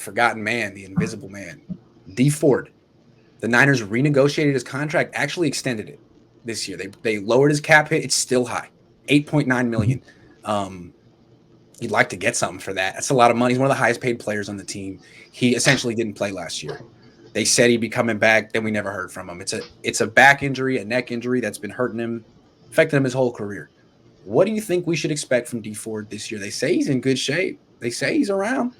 forgotten man, the invisible man, Dee Ford. The Niners renegotiated his contract, actually extended it this year. They lowered his cap hit. It's still high, $8.9 million. You'd like to get something for that. That's a lot of money. He's one of the highest paid players on the team. He essentially didn't play last year. They said he'd be coming back, then we never heard from him. It's a back injury, a neck injury that's been hurting him, affecting him his whole career. What do you think we should expect from Dee Ford this year? They say he's in good shape. They say he's around.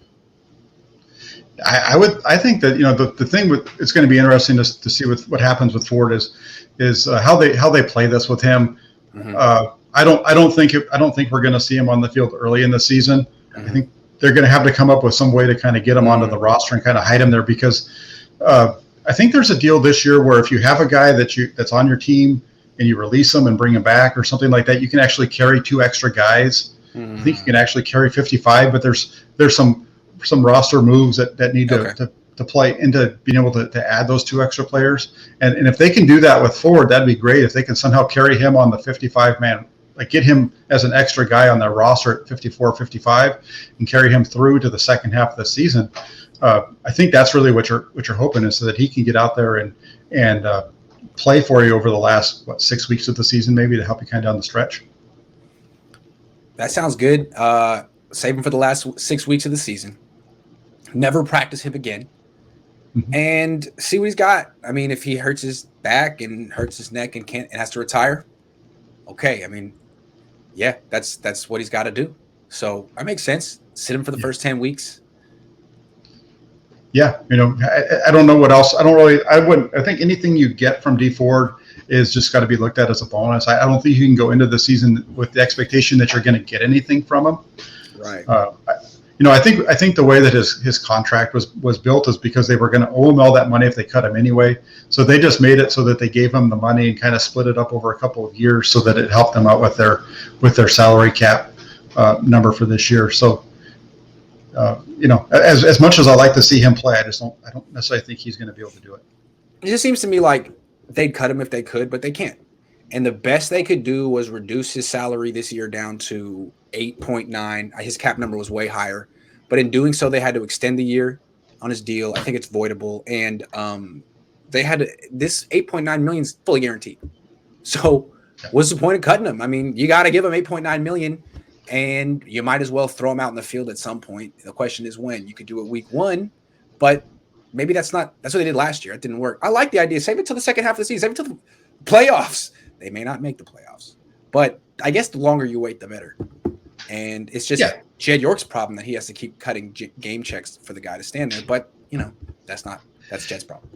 I think that the thing with it's going to be interesting to see what happens with Ford is how they play this with him. Mm-hmm. I don't think we're going to see him on the field early in the season. Mm-hmm. I think they're going to have to come up with some way to kind of get him onto the roster and kind of hide him there, because I think there's a deal this year where if you have a guy that's on your team and you release him and bring him back or something like that, you can actually carry 2 extra guys. Mm-hmm. I think you can actually carry 55, but there's some roster moves that need to play into being able to add those 2 extra players. And if they can do that with Ford, that'd be great. If they can somehow carry him on the 55 man, like get him as an extra guy on their roster at 54, 55 and carry him through to the second half of the season. I think that's really what you're hoping, is so that he can get out there and play for you over the last 6 weeks of the season, maybe, to help you kind of down the stretch. That sounds good. Save him for the last 6 weeks of the season. Never practice him again, and see what he's got. I mean, if he hurts his back and hurts his neck and has to retire, okay. I mean, yeah, that's what he's got to do. So that makes sense. Sit him for the first 10 weeks. Yeah, I don't know what else. I think anything you get from Dee Ford is just got to be looked at as a bonus. I don't think you can go into the season with the expectation that you're going to get anything from him. Right. I think the way that his contract was built is because they were going to owe him all that money if they cut him anyway. So they just made it so that they gave him the money and kind of split it up over a couple of years so that it helped them out with their salary cap number for this year. So. As much as I like to see him play, I don't necessarily think he's going to be able to do it. It just seems to me like they'd cut him if they could, but they can't. And the best they could do was reduce his salary this year down to 8.9. His cap number was way higher, but in doing so, they had to extend the year on his deal. I think it's voidable, and they had to, this 8.9 million is fully guaranteed. So, what's the point of cutting him? I mean, you got to give him 8.9 million. And you might as well throw him out in the field at some point. The question is when. You could do it week 1, but maybe that's what they did last year. It didn't work. I like the idea. Save it till the second half of the season. Save it till the playoffs. They may not make the playoffs, but I guess the longer you wait, the better. And it's just Jed York's problem that he has to keep cutting game checks for the guy to stand there. But that's Jed's problem.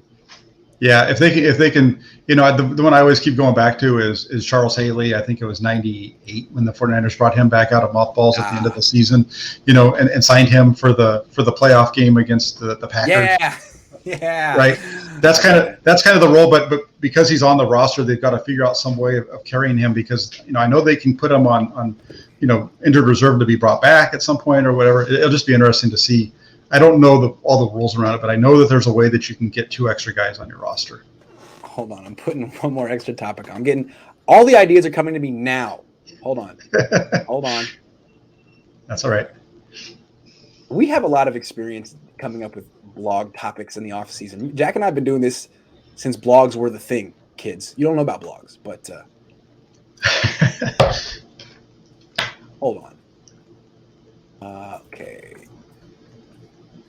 Yeah, if they can, the one I always keep going back to is Charles Haley. I think it was 98 when the 49ers brought him back out of mothballs at the end of the season, and signed him for the playoff game against the Packers. Yeah. Right. That's kind of the role, but because he's on the roster, they've got to figure out some way of carrying him, because I know they can put him on injured reserve to be brought back at some point or whatever. It'll just be interesting to see. I don't know all the rules around it, but I know that there's a way that you can get 2 extra guys on your roster. Hold on. I'm putting one more extra topic on. I'm getting all the ideas are coming to me now. Hold on. That's all right. We have a lot of experience coming up with blog topics in the off season. Jack and I have been doing this since blogs were the thing, kids. You don't know about blogs, but hold on. Okay.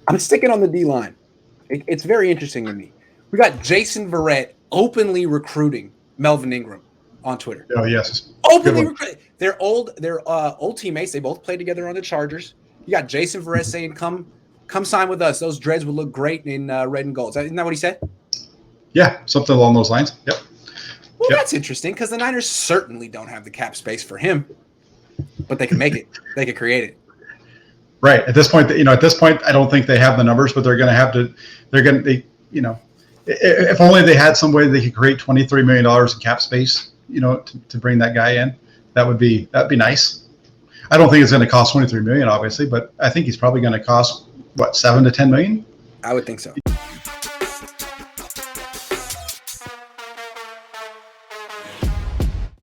I'm sticking on the D line. It's very interesting to me. We got Jason Verrett openly recruiting Melvin Ingram on Twitter. Oh yes, openly recruiting. They're old teammates. They both played together on the Chargers. You got Jason Verrett saying, "Come sign with us. Those dreads would look great in red and gold." Isn't that what he said? Yeah, something along those lines. Yep. Well, that's interesting, because the Niners certainly don't have the cap space for him, but they can make it. They can create it. Right. At this point, I don't think they have the numbers, but they're going to have to. If only they had some way they could create $23 million in cap space, to bring that guy in, that'd be nice. I don't think it's going to cost $23 million, obviously, but I think he's probably going to cost $7 to $10 million. I would think so.